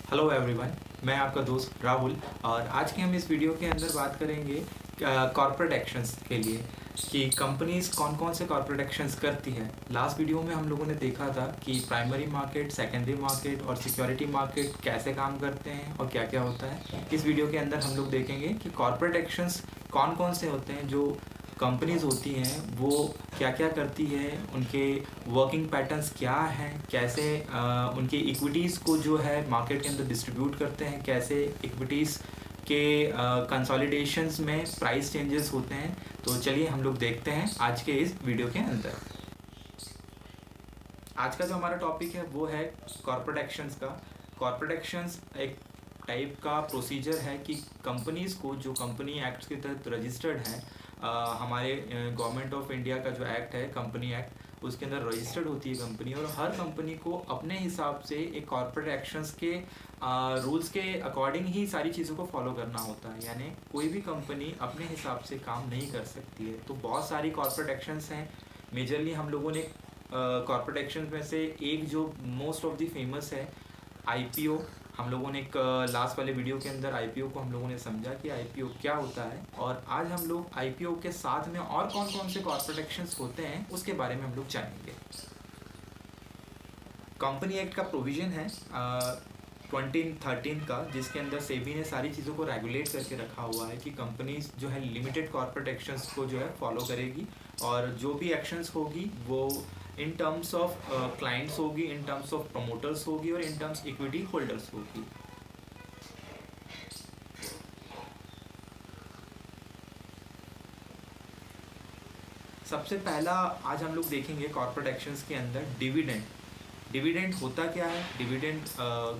Hello everyone, मैं आपका दोस्त राहुल। और आज के हम इस वीडियो के अंदर बात करेंगे कॉर्पोरेट एक्शंस के लिए कि कंपनीज कौन कौन से कॉर्पोरेट एक्शंस करती है। लास्ट वीडियो में हम लोगों ने देखा था कि प्राइमरी मार्केट, सेकेंडरी मार्केट और सिक्योरिटी मार्केट कैसे काम करते हैं और क्या क्या होता है। इस वीडियो के अंदर हम लोग देखेंगे कि कॉर्पोरेट एक्शंस कौन कौन से होते हैं, जो कंपनीज होती हैं वो क्या क्या करती है, उनके वर्किंग पैटर्न्स क्या हैं, कैसे उनके इक्विटीज़ को जो है मार्केट के अंदर डिस्ट्रीब्यूट करते हैं, कैसे इक्विटीज़ के कंसोलिडेशंस में प्राइस चेंजेस होते हैं। तो चलिए हम लोग देखते हैं आज के इस वीडियो के अंदर। आज का जो हमारा टॉपिक है वो है कॉर्पोरेट एक्शंस का। कॉर्पोरेट एक्शंस एक टाइप का प्रोसीजर है कि कंपनीज़ को, जो कंपनी एक्ट के तहत रजिस्टर्ड है, हमारे गवर्नमेंट ऑफ इंडिया का जो एक्ट है, कंपनी एक्ट, उसके अंदर रजिस्टर्ड होती है कंपनी, और हर कंपनी को अपने हिसाब से एक कॉर्पोरेट एक्शंस के रूल्स के अकॉर्डिंग ही सारी चीज़ों को फॉलो करना होता है। यानी कोई भी कंपनी अपने हिसाब से काम नहीं कर सकती है। तो बहुत सारी कॉर्पोरेट एक्शंस हैं। मेजरली हम लोगों ने कॉर्पोरेट एक्शंस में से एक जो मोस्ट ऑफ द फेमस है, आईपीओ। हम लोगों ने एक लास्ट वाले वीडियो के अंदर आईपीओ को हम लोगों ने समझा कि आईपीओ क्या होता है, और आज हम लोग आईपीओ के साथ में और कौन कौन से कॉर्पोरेट एक्शंस होते हैं उसके बारे में हम लोग जानेंगे। कंपनी एक्ट का प्रोविज़न है 2013 का, जिसके अंदर सेबी ने सारी चीज़ों को रेगुलेट करके रखा हुआ है कि कंपनीज जो है लिमिटेड कॉर्पोरेट एक्शंस को जो है फॉलो करेगी, और जो भी एक्शंस होगी वो इन टर्म्स ऑफ क्लाइंट्स होगी, इन टर्म्स ऑफ प्रमोटर्स होगी और इन टर्म्स इक्विटी होल्डर्स होगी। सबसे पहला आज हम लोग देखेंगे कॉर्पोरेट एक्शंस के अंदर डिविडेंड। डिविडेंड होता क्या है, डिविडेंड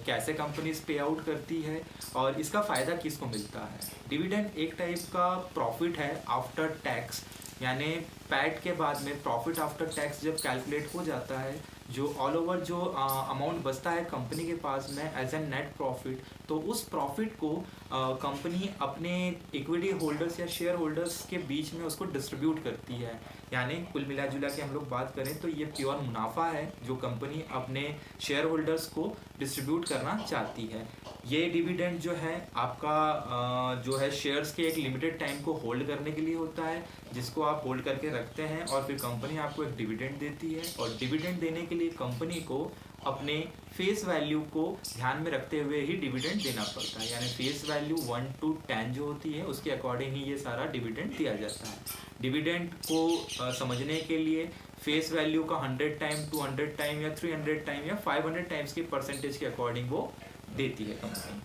कैसे कंपनीज पे आउट करती है और इसका फ़ायदा किसको मिलता है। डिविडेंड एक टाइप का प्रॉफिट है आफ्टर टैक्स, यानी पैट के बाद में प्रॉफिट आफ्टर टैक्स जब कैलकुलेट हो जाता है, जो ऑल ओवर जो अमाउंट बचता है कंपनी के पास में एज ए नेट प्रॉफिट, तो उस प्रॉफिट को कंपनी अपने इक्विटी होल्डर्स या शेयर होल्डर्स के बीच में उसको डिस्ट्रीब्यूट करती है। यानी कुल मिला जुला के हम लोग बात करें तो ये प्योर मुनाफा है जो कंपनी अपने शेयर होल्डर्स को डिस्ट्रीब्यूट करना चाहती है। ये डिविडेंड जो है आपका जो है शेयर्स के एक लिमिटेड टाइम को होल्ड करने के लिए होता है, जिसको आप होल्ड करके रखते हैं और फिर कंपनी आपको एक डिविडेंड देती है। और डिविडेंड देने के लिए कंपनी को अपने फेस वैल्यू को ध्यान में रखते हुए ही डिविडेंड देना पड़ता है। यानी फेस वैल्यू 1 to 10 जो होती है उसके अकॉर्डिंग ही ये सारा डिविडेंड दिया जाता है। डिविडेंड को समझने के लिए फेस वैल्यू का 100 टाइम, 200 टाइम या 300 टाइम या 500 टाइम्स के परसेंटेज के अकॉर्डिंग वो देती है कंपनी।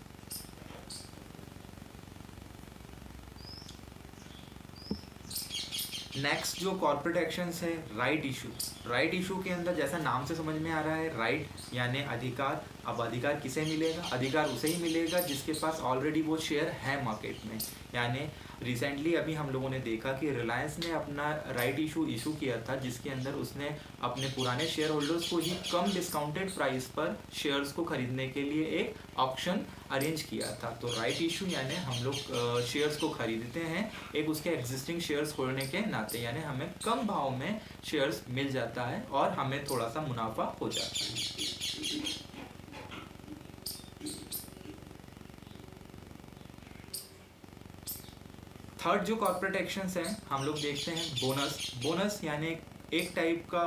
नेक्स्ट जो कॉर्पोरेट एक्शंस है, राइट इशू। राइट इशू के अंदर जैसा नाम से समझ में आ रहा है, राइट यानी अधिकार। अब अधिकार किसे मिलेगा? अधिकार उसे ही मिलेगा जिसके पास ऑलरेडी वो शेयर है मार्केट में। यानी रिसेंटली अभी हम लोगों ने देखा कि रिलायंस ने अपना राइट इशू किया था, जिसके अंदर उसने अपने पुराने शेयर होल्डर्स को ही कम डिस्काउंटेड प्राइस पर शेयर्स को खरीदने के लिए एक ऑप्शन अरेंज किया था। तो राइट इशू यानी हम लोग शेयर्स को खरीदते हैं एक उसके एग्जिस्टिंग शेयर्स होने के नाते, यानी हमें कम भाव में शेयर्स मिल जाता है और हमें थोड़ा सा मुनाफा हो जाता है। थर्ड जो कॉर्पोरेट एक्शंस हैं हम लोग देखते हैं बोनस। बोनस यानी एक टाइप का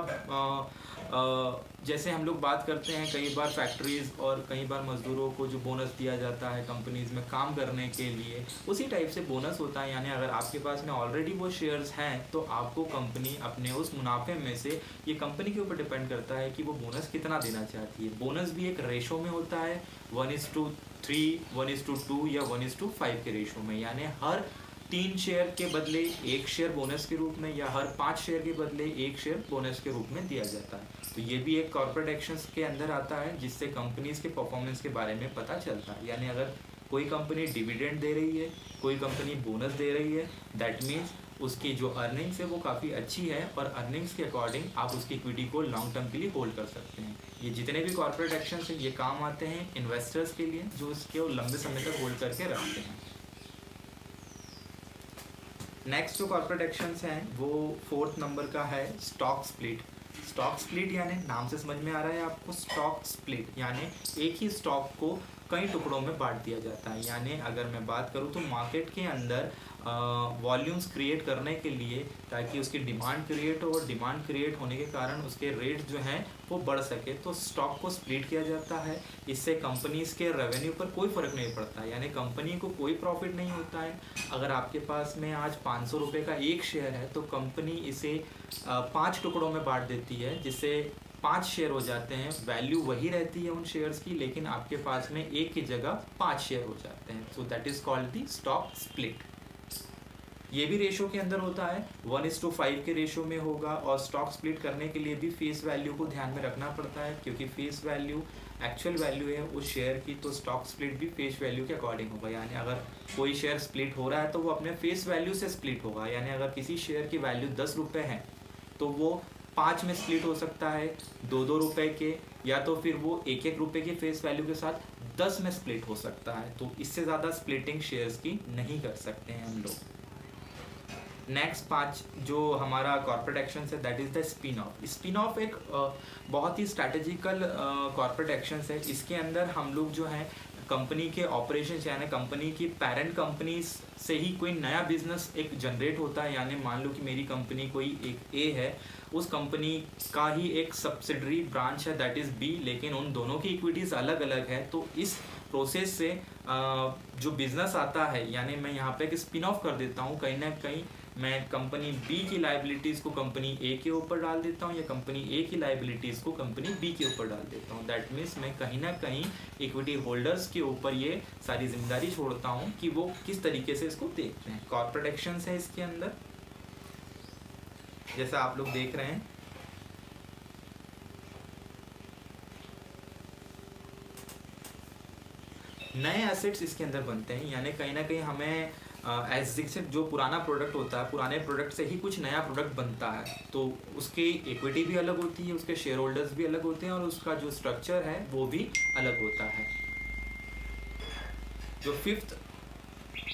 जैसे हम लोग बात करते हैं कई बार फैक्ट्रीज और कई बार मजदूरों को जो बोनस दिया जाता है कंपनीज में काम करने के लिए, उसी टाइप से बोनस होता है। यानी अगर आपके पास में ऑलरेडी वो शेयर्स हैं तो आपको कंपनी अपने उस मुनाफे में से, ये कंपनी के ऊपर डिपेंड करता है कि वो बोनस कितना देना चाहती है। बोनस भी एक रेशो में होता है, 1:3, 1:2 या 1:5 के रेशो में। यानी हर 3 शेयर के बदले 1 शेयर बोनस के रूप में या हर 5 शेयर के बदले 1 शेयर बोनस के रूप में दिया जाता है। तो ये भी एक कॉर्पोरेट एक्शंस के अंदर आता है जिससे कंपनीज के परफॉर्मेंस के बारे में पता चलता है। यानी अगर कोई कंपनी डिविडेंड दे रही है, कोई कंपनी बोनस दे रही है, दैट मीन्स उसकी जो अर्निंग्स है वो काफ़ी अच्छी है, और अर्निंग्स के अकॉर्डिंग आप उसकी इक्विटी को लॉन्ग टर्म के लिए होल्ड कर सकते हैं। ये जितने भी कॉर्पोरेट एक्शंस हैं ये काम आते हैं इन्वेस्टर्स के लिए जो इसके लंबे समय तक होल्ड करके रखते हैं। नेक्स्ट जो कॉर्पोरेट एक्शंस हैं वो 4th नंबर का है स्टॉक स्प्लिट। स्टॉक स्प्लिट यानी नाम से समझ में आ रहा है आपको, स्टॉक स्प्लिट यानी एक ही स्टॉक को कई टुकड़ों में बांट दिया जाता है। यानी अगर मैं बात करूँ तो मार्केट के अंदर वॉल्यूम्स क्रिएट करने के लिए, ताकि उसकी डिमांड क्रिएट हो और डिमांड क्रिएट होने के कारण उसके रेट जो हैं वो बढ़ सके, तो स्टॉक को स्प्लिट किया जाता है। इससे कंपनीज के रेवेन्यू पर कोई फ़र्क नहीं पड़ता, यानी कंपनी को कोई प्रॉफिट नहीं होता है। अगर आपके पास में आज 500 रुपये का एक शेयर है तो कंपनी इसे 5 टुकड़ों में बांट देती है, जिससे 5 शेयर हो जाते हैं। वैल्यू वही रहती है उन शेयर्स की, लेकिन आपके पास में एक की जगह 5 शेयर हो जाते हैं। So that is called the stock split. ये भी रेशो के अंदर होता है, 1:5 के रेशो में होगा। और स्टॉक स्प्लिट करने के लिए भी फेस वैल्यू को ध्यान में रखना पड़ता है, क्योंकि फेस वैल्यू एक्चुअल वैल्यू है उस शेयर की, तो स्टॉक स्प्लिट भी फेस वैल्यू के अकॉर्डिंग होगा। यानी अगर कोई शेयर स्प्लिट हो रहा है तो वो अपने फेस वैल्यू से स्प्लिट होगा। यानी अगर किसी शेयर की वैल्यू 10 रुपये है तो वो 5 में स्प्लिट हो सकता है, 2-2 रुपये के, या तो फिर वो 1-1 रुपये के फेस वैल्यू के साथ 10 में स्प्लिट हो सकता है। तो इससे ज़्यादा स्प्लिटिंग शेयर्स की नहीं कर सकते हैं हम लोग। नेक्स्ट 5 जो हमारा कॉर्पोरेट एक्शन है that is the spin off. Spin off एक बहुत ही स्ट्रैटेजिकल कॉर्पोरेट एक्शन है। इसके अंदर हम लोग जो है कंपनी के ऑपरेशन यानी कंपनी की पेरेंट कंपनी से ही कोई नया बिजनेस एक जनरेट होता है। यानी मान लो कि मेरी कंपनी कोई एक ए है, उस कंपनी का ही एक सब्सिडरी ब्रांच है दैट इज़ बी, लेकिन उन दोनों की इक्विटीज़ अलग अलग है। तो इस प्रोसेस से जो बिज़नेस आता है, यानी मैं यहाँ पे एक स्पिन ऑफ कर देता हूँ, कहीं ना कहीं मैं कंपनी बी की लाइबिलिटीज़ को कंपनी ए के ऊपर डाल देता हूँ, या कंपनी ए की लाइबिलिटीज़ को कंपनी बी के ऊपर डाल देता हूँ। दैट मीन्स मैं कहीं ना कहीं इक्विटी होल्डर्स के ऊपर ये सारी जिम्मेदारी छोड़ता हूँ कि वो किस तरीके से इसको देखते हैं। कॉर्पोरेट एक्शंस है इसके अंदर, जैसा आप लोग देख रहे हैं। नए एसेट्स इसके अंदर बनते हैं, यानी कहीं ना कहीं हमें एज जो पुराना प्रोडक्ट होता है, पुराने प्रोडक्ट से ही कुछ नया प्रोडक्ट बनता है, तो उसकी इक्विटी भी अलग होती है, उसके शेयर होल्डर्स भी अलग होते हैं, और उसका जो स्ट्रक्चर है वो भी अलग होता है। जो 5th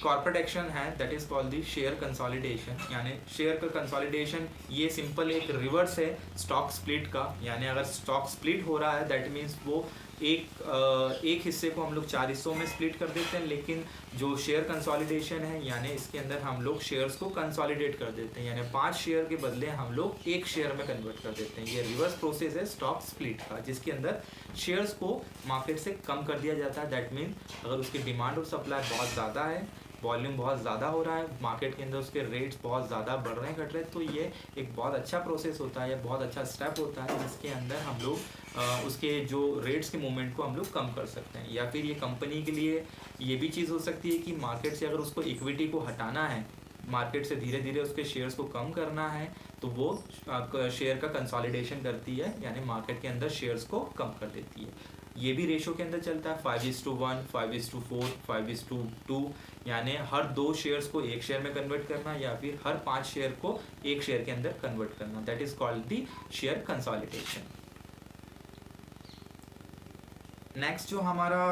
कॉर्पोरेट एक्शन है that is called the share consolidation. यानी शेयर का कंसोलिडेशन ये सिंपल एक रिवर्स है स्टॉक स्प्लिट का। यानी अगर स्टॉक स्प्लिट हो रहा है दैट मीन्स वो एक हिस्से को हम लोग 4 हिस्सों में स्प्लिट कर देते हैं, लेकिन जो शेयर कंसोलिडेशन है यानी इसके अंदर हम लोग शेयर्स को कंसोलिडेट कर देते हैं, यानी 5 शेयर के बदले हम लोग 1 शेयर में कन्वर्ट कर देते हैं। ये रिवर्स प्रोसेस है स्टॉक स्प्लिट का, जिसके अंदर शेयर्स को मार्केट से कम कर दिया जाता है। दैट मीन अगर उसकी डिमांड और सप्लाई बहुत ज़्यादा है, वॉल्यूम बहुत ज़्यादा हो रहा है, मार्केट के अंदर उसके रेट्स बहुत ज़्यादा बढ़ रहे हैं, घट रहे हैं, तो ये एक बहुत अच्छा प्रोसेस होता है, बहुत अच्छा स्टेप होता है, जिसके अंदर हम लोग उसके जो रेट्स के मूवमेंट को हम लोग कम कर सकते हैं। या फिर ये कंपनी के लिए ये भी चीज़ हो सकती है कि मार्केट से अगर उसको इक्विटी को हटाना है, मार्केट से धीरे धीरे उसके शेयर्स को कम करना है, तो वो शेयर का कंसोलिडेशन करती है, यानी मार्केट के अंदर शेयर्स को कम कर देती है। ये भी रेशो के अंदर चलता है 5:1, 5:4, 5:2, यानी हर 2 शेयर्स को 1 शेयर में कन्वर्ट करना, या फिर हर 5 शेयर को 1 शेयर के अंदर कन्वर्ट करना। That is called the share consolidation. Next जो हमारा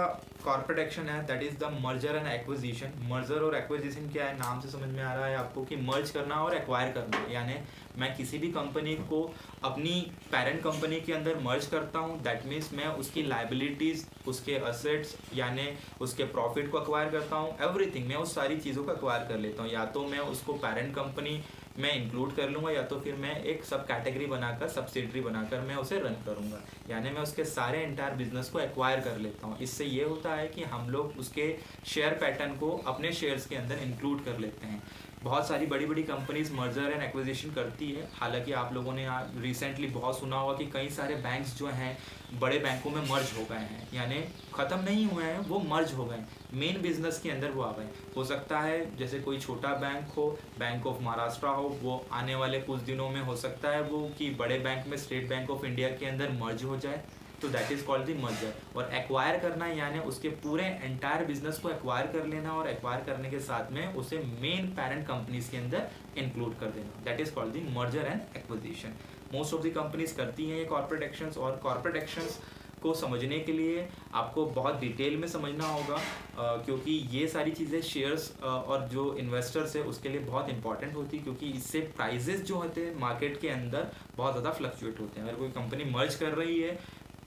कॉर्पोरेट एक्शन है that is the merger and acquisition. Merger और एक्विजिशन क्या है, नाम से समझ में आ रहा है आपको कि मर्ज करना और एक्वायर करना। यानी मैं किसी भी कंपनी को अपनी पेरेंट कंपनी के अंदर मर्ज करता हूँ, दैट मीन्स मैं उसकी लाइबिलिटीज़, उसके असेट्स, यानी उसके प्रॉफिट को एक्वायर करता हूँ, एवरीथिंग, मैं उस सारी चीज़ों को एक्वायर कर लेता हूँ। या तो मैं उसको पेरेंट कंपनी में इंक्लूड कर लूँगा, या तो फिर मैं एक सब कैटेगरी बनाकर, सब्सिडरी बनाकर मैं उसे रन करूँगा, यानी मैं उसके सारे एंटायर बिजनेस को एक्वायर कर लेता हूँ। इससे ये होता है कि हम लोग उसके शेयर पैटर्न को अपने शेयर्स के अंदर इंक्लूड कर लेते हैं। बहुत सारी बड़ी बड़ी कंपनीज मर्जर एंड एक्विजिशन करती है। हालांकि आप लोगों ने रिसेंटली बहुत सुना होगा कि कई सारे बैंक्स जो हैं बड़े बैंकों में मर्ज हो गए हैं, यानी ख़त्म नहीं हुए हैं, वो मर्ज हो गए, मेन बिजनेस के अंदर वो आ गए। हो सकता है जैसे कोई छोटा बैंक हो, बैंक ऑफ महाराष्ट्र हो, वो आने वाले कुछ दिनों में हो सकता है वो कि बड़े बैंक में स्टेट बैंक ऑफ इंडिया के अंदर मर्ज हो जाए, तो that is called the merger. और एक्वायर करना यानी उसके पूरे एंटायर बिजनेस को एक्वायर कर लेना, और एक्वायर करने के साथ में उसे मेन पेरेंट कंपनीज के अंदर इंक्लूड कर देना, that is called the merger and acquisition. Most of the companies करती हैं ये कॉर्पोरेट एक्शंस। और कॉर्पोरेट एक्शंस को समझने के लिए आपको बहुत डिटेल में समझना होगा, क्योंकि ये सारी चीज़ें शेयर्स और जो इन्वेस्टर्स है उसके लिए बहुत इंपॉर्टेंट होती है, क्योंकि इससे प्राइजेस जो होते हैं मार्केट के अंदर बहुत ज़्यादा फ्लक्चुएट होते हैं। अगर कोई कंपनी मर्ज कर रही है,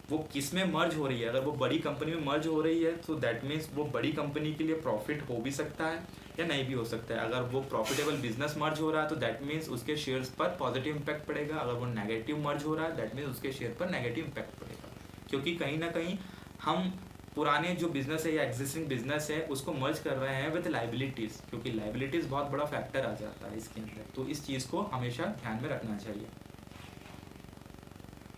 वो किस में मर्ज हो रही है, अगर वो बड़ी कंपनी में मर्ज हो रही है तो दैट मीन्स वो बड़ी कंपनी के लिए प्रॉफिट हो भी सकता है या नहीं भी हो सकता है। अगर वो प्रॉफिटेबल बिजनेस मर्ज हो रहा है तो दैट मीन्स उसके शेयर्स पर पॉजिटिव इंपैक्ट पड़ेगा। अगर वो नेगेटिव मर्ज हो रहा है दैट मीन्स उसके शेयर पर नेगेटिव इंपैक्ट पड़ेगा, क्योंकि कहीं ना कहीं हम पुराने जो बिजनेस है या एग्जिस्टिंग बिजनेस है उसको मर्ज कर रहे हैं विद लाइबिलिटीज़, क्योंकि लाइबिलिटीज़ बहुत बड़ा फैक्टर आ जाता है इसके अंदर। तो इस चीज़ को हमेशा ध्यान में रखना चाहिए।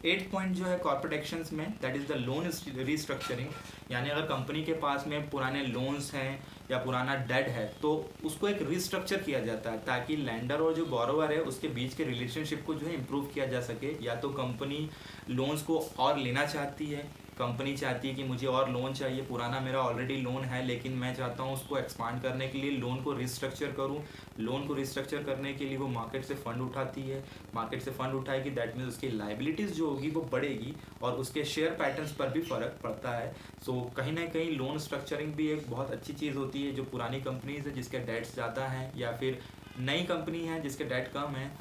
8 पॉइंट जो है कॉर्पोरेट एक्शंस में, that is the loan restructuring, यानी अगर कंपनी के पास में पुराने लोन्स हैं या पुराना डेट है तो उसको एक रिस्ट्रक्चर किया जाता है, ताकि लैंडर और जो बोरोवर है उसके बीच के रिलेशनशिप को जो है इम्प्रूव किया जा सके। या तो कंपनी लोन्स को और लेना चाहती है, कंपनी चाहती है कि मुझे और लोन चाहिए, पुराना मेरा ऑलरेडी लोन है लेकिन मैं चाहता हूँ उसको एक्सपांड करने के लिए लोन को रिस्ट्रक्चर करूँ। लोन को रिस्ट्रक्चर करने के लिए वो मार्केट से फ़ंड उठाती है, मार्केट से फ़ंड उठाएगी दैट मीन्स उसकी लाइबिलिटीज़ जो होगी वो बढ़ेगी और उसके शेयर पैटर्न्स पर भी फ़र्क पड़ता है। सो कहीं ना कहीं लोन स्ट्रक्चरिंग भी एक बहुत अच्छी चीज़ होती है। जो पुरानी कंपनीज है जिसके डेट्स ज़्यादा हैं या फिर नई कंपनी है जिसके डेट कम है,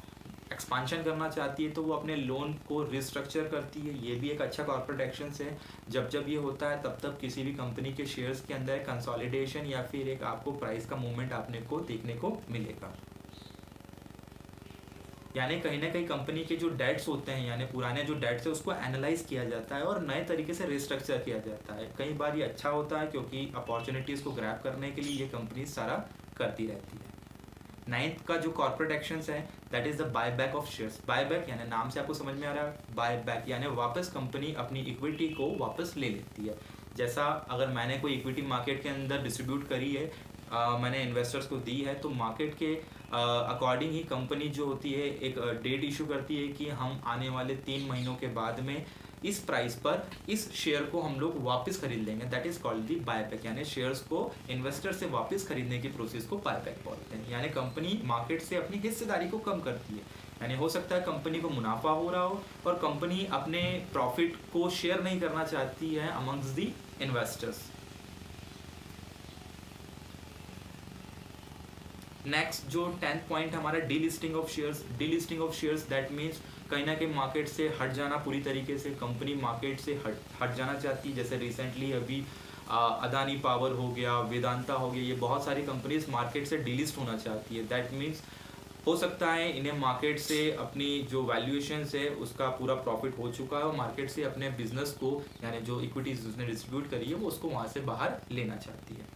एक्सपांशन करना चाहती है तो वो अपने लोन को रिस्ट्रक्चर करती है। ये भी एक अच्छा कॉर्पोरेट एक्शन है। जब ये होता है तब किसी भी कंपनी के शेयर्स के अंदर कंसोलिडेशन या फिर एक आपको प्राइस का मूवमेंट आपने को देखने को मिलेगा। यानी कहीं ना कहीं कंपनी के जो डेट्स होते हैं यानी पुराने जो डेट्स है उसको एनालाइज किया जाता है और नए तरीके से रिस्ट्रक्चर किया जाता है। कई बार ये अच्छा होता है क्योंकि अपॉर्चुनिटीज़ को ग्रैब करने के लिए ये कंपनी सारा करती रहती है। 9th का जो कॉर्पोरेट एक्शंस है that is the buyback of shares. Buyback यानी नाम से आपको समझ में आ रहा है, बायबैक यानी वापस कंपनी अपनी इक्विटी को वापस ले लेती है। जैसा अगर मैंने कोई इक्विटी मार्केट के अंदर डिस्ट्रीब्यूट करी है, मैंने इन्वेस्टर्स को दी है, तो मार्केट के अकॉर्डिंग ही कंपनी जो होती है एक डेट इशू करती है कि हम आने वाले 3 महीनों के बाद में इस प्राइस पर इस शेयर को हम लोग वापस खरीद लेंगे। That is called the buyback, यानी शेयर्स को इन्वेस्टर से वापस खरीदने की प्रोसेस को बायबैक बोलते हैं। यानी कंपनी मार्केट से अपनी हिस्सेदारी को कम करती है। यानी हो सकता है कंपनी को मुनाफा हो रहा हो और कंपनी अपने प्रॉफिट को शेयर नहीं करना चाहती है अमंग्स दी इन्वेस्टर्स। नेक्स्ट जो 10th पॉइंट हमारा delisting of shares. Delisting of shares that means कहीं ना कहीं मार्केट से हट जाना, पूरी तरीके से कंपनी मार्केट से हट जाना चाहती है। जैसे रिसेंटली अभी अदानी पावर हो गया, वेदांता हो गया, ये बहुत सारी कंपनीज मार्केट से डीलिस्ट होना चाहती है। दैट मीन्स हो सकता है इन्हें मार्केट से अपनी जो वैल्यूएशन है उसका पूरा प्रॉफिट हो चुका है और मार्केट से अपने बिजनेस को यानी जो इक्विटीज उसने डिस्ट्रीब्यूट करी है वो उसको वहाँ से बाहर लेना चाहती है।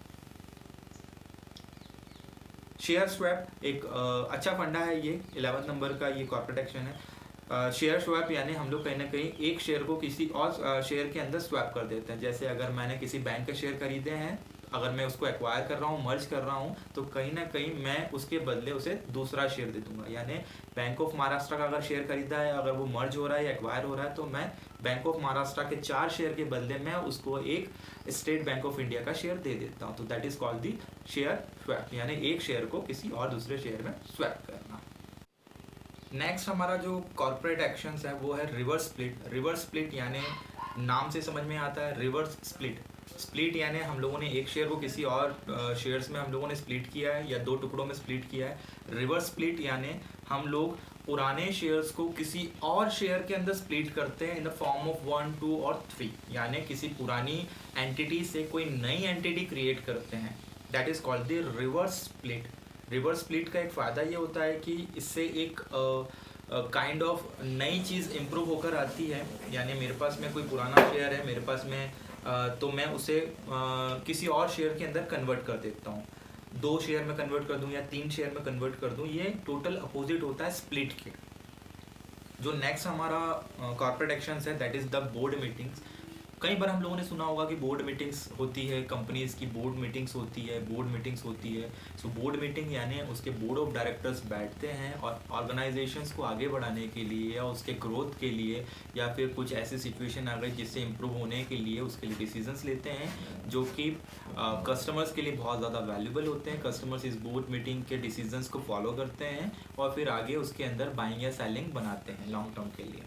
शेयर स्वैप एक अच्छा फंडा है, ये 11 नंबर का ये कॉर्पोरेट एक्शन है। शेयर स्वैप यानी हम लोग कहीं ना कहीं एक शेयर को किसी और शेयर के अंदर स्वैप कर देते हैं। जैसे अगर मैंने किसी बैंक के शेयर खरीदे हैं, अगर मैं उसको एक्वायर कर रहा हूँ, मर्ज कर रहा हूँ, तो कहीं ना कहीं मैं उसके बदले उसे दूसरा शेयर दे दूंगा। यानी बैंक ऑफ महाराष्ट्र का अगर शेयर खरीदा है, अगर वो मर्ज हो रहा है या एक्वायर हो रहा है, तो मैं बैंक ऑफ महाराष्ट्र के 4 शेयर के बदले मैं उसको एक स्टेट बैंक ऑफ इंडिया का शेयर दे देता हूँ। तो that is called the share swap, यानी एक शेयर को किसी और दूसरे शेयर में स्वैप करना। नेक्स्ट हमारा जो कॉर्पोरेट एक्शंस है वो है रिवर्स स्प्लिट। रिवर्स स्प्लिट यानी नाम से समझ में आता है रिवर्स स्प्लिट। स्प्लिट यानी हम लोगों ने एक शेयर को किसी और शेयर्स में हम लोगों ने स्प्लिट किया है या 2 टुकड़ों में स्प्लिट किया है। रिवर्स स्प्लिट यानी हम लोग पुराने शेयर्स को किसी और शेयर के अंदर स्प्लिट करते हैं इन द फॉर्म ऑफ 1, 2 और 3, यानी किसी पुरानी एंटिटी से कोई नई एंटिटी क्रिएट करते हैं। That is called the reverse split. Reverse split का एक फ़ायदा ये होता है कि इससे एक काइंड ऑफ नई चीज़ इम्प्रूव होकर आती है। यानी मेरे पास में कोई पुराना शेयर है मेरे पास में, तो मैं उसे किसी और शेयर के अंदर कन्वर्ट कर देता हूँ। 2 शेयर में कन्वर्ट कर दूँ या 3 शेयर में कन्वर्ट कर दूँ, ये टोटल अपोजिट होता है स्प्लिट के। जो नेक्स्ट हमारा कॉर्पोरेट एक्शंस है that is the board meetings. कई बार हम लोगों ने सुना होगा कि बोर्ड मीटिंग्स होती है, कंपनीज की बोर्ड मीटिंग्स होती है, बोर्ड मीटिंग्स होती है। सो बोर्ड मीटिंग यानी उसके बोर्ड ऑफ डायरेक्टर्स बैठते हैं और ऑर्गेनाइजेशंस को आगे बढ़ाने के लिए या उसके ग्रोथ के लिए या फिर कुछ ऐसी सिचुएशन आ गई जिससे इम्प्रूव होने के लिए उसके लिए डिसीजंस लेते हैं, जो कि कस्टमर्स के लिए बहुत ज़्यादा वैल्यूबल होते हैं। कस्टमर्स इस बोर्ड मीटिंग के डिसीजंस को फॉलो करते हैं और फिर आगे उसके अंदर बाइंग या सेलिंग बनाते हैं लॉन्ग टर्म के लिए।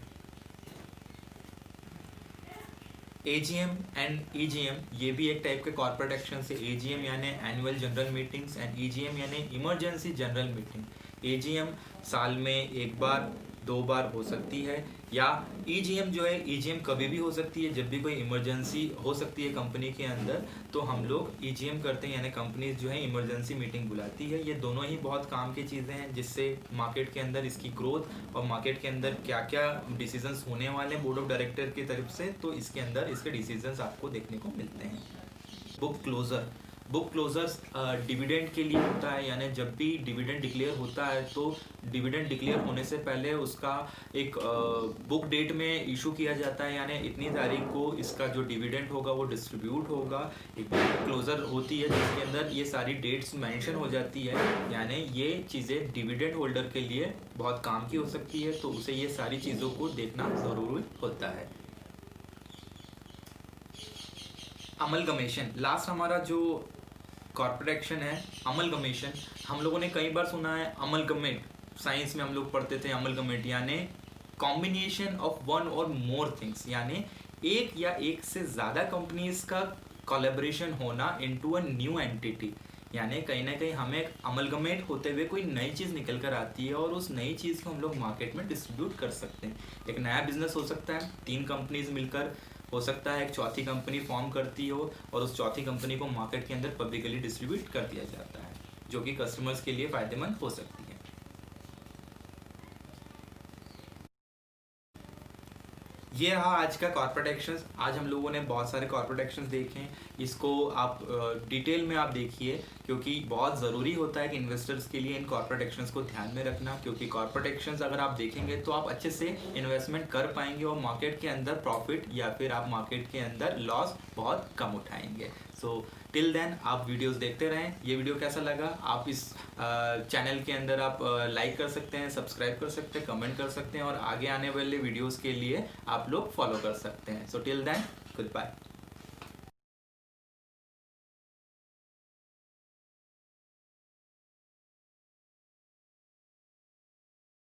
AGM एंड EGM ये भी एक टाइप के कॉर्पोरेट एक्शन है। AGM यानी annual general meetings and EGM यानी इमरजेंसी जनरल मीटिंग। AGM साल में एक बार 2 बार हो सकती है, या EGM जो है EGM कभी भी हो सकती है, जब भी कोई इमरजेंसी हो सकती है कंपनी के अंदर तो हम लोग EGM करते हैं, यानी कंपनीज जो है इमरजेंसी मीटिंग बुलाती है। ये दोनों ही बहुत काम की चीज़ें हैं जिससे मार्केट के अंदर इसकी ग्रोथ और मार्केट के अंदर क्या क्या डिसीजंस होने वाले हैं बोर्ड ऑफ डायरेक्टर की तरफ से, तो इसके अंदर इसके डिसीजंस आपको देखने को मिलते हैं। बुक क्लोजर्स डिविडेंड के लिए होता है, यानी जब भी डिविडेंड डिक्लेयर होता है तो डिविडेंड डिक्लेयर होने से पहले उसका एक बुक डेट में इशू किया जाता है, यानी इतनी तारीख को इसका जो डिविडेंड होगा वो डिस्ट्रीब्यूट होगा। एक बुक क्लोजर होती है जिसके अंदर ये सारी डेट्स मेंशन हो जाती है, यानी ये चीज़ें डिविडेंड होल्डर के लिए बहुत काम की हो सकती है, तो उसे ये सारी चीज़ों को देखना ज़रूरी होता है। अमलगमेशन, लास्ट हमारा जो कॉर्पोरेट एक्शन है अमलगमेशन। हम लोगों ने कई बार सुना है अमलगमेट, साइंस में हम लोग पढ़ते थे अमलगमेट यानी कॉम्बिनेशन ऑफ वन और मोर थिंग्स, यानी एक या एक से ज़्यादा कंपनीज का कोलैबोरेशन होना इनटू अ न्यू एंटिटी, यानी कहीं ना कहीं हमें अमलगमेट होते हुए कोई नई चीज़ निकल कर आती है और उस नई चीज़ को हम लोग मार्केट में डिस्ट्रीब्यूट कर सकते हैं। एक नया बिजनेस हो सकता है, 3 कंपनीज मिलकर, हो सकता है एक चौथी कंपनी फॉर्म करती हो और उस चौथी कंपनी को मार्केट के अंदर पब्लिकली डिस्ट्रीब्यूट कर दिया जाता है, जो कि कस्टमर्स के लिए फ़ायदेमंद हो सकती है। ये रहा आज का कॉर्पोरेट एक्शंस। आज हम लोगों ने बहुत सारे कॉर्पोरेट एक्शंस देखे हैं, इसको आप डिटेल में आप देखिए, क्योंकि बहुत ज़रूरी होता है कि इन्वेस्टर्स के लिए इन कॉर्पोरेट एक्शंस को ध्यान में रखना, क्योंकि कॉर्पोरेट एक्शंस अगर आप देखेंगे तो आप अच्छे से इन्वेस्टमेंट कर पाएंगे और मार्केट के अंदर प्रॉफिट या फिर आप मार्केट के अंदर लॉस बहुत कम उठाएंगे। सो टिल देन आप वीडियोस देखते रहें। ये वीडियो कैसा लगा आप इस चैनल के अंदर आप लाइक कर सकते हैं, सब्सक्राइब कर सकते हैं, कमेंट कर सकते हैं और आगे आने वाले वीडियोस के लिए आप लोग फॉलो कर सकते हैं। So till then good bye.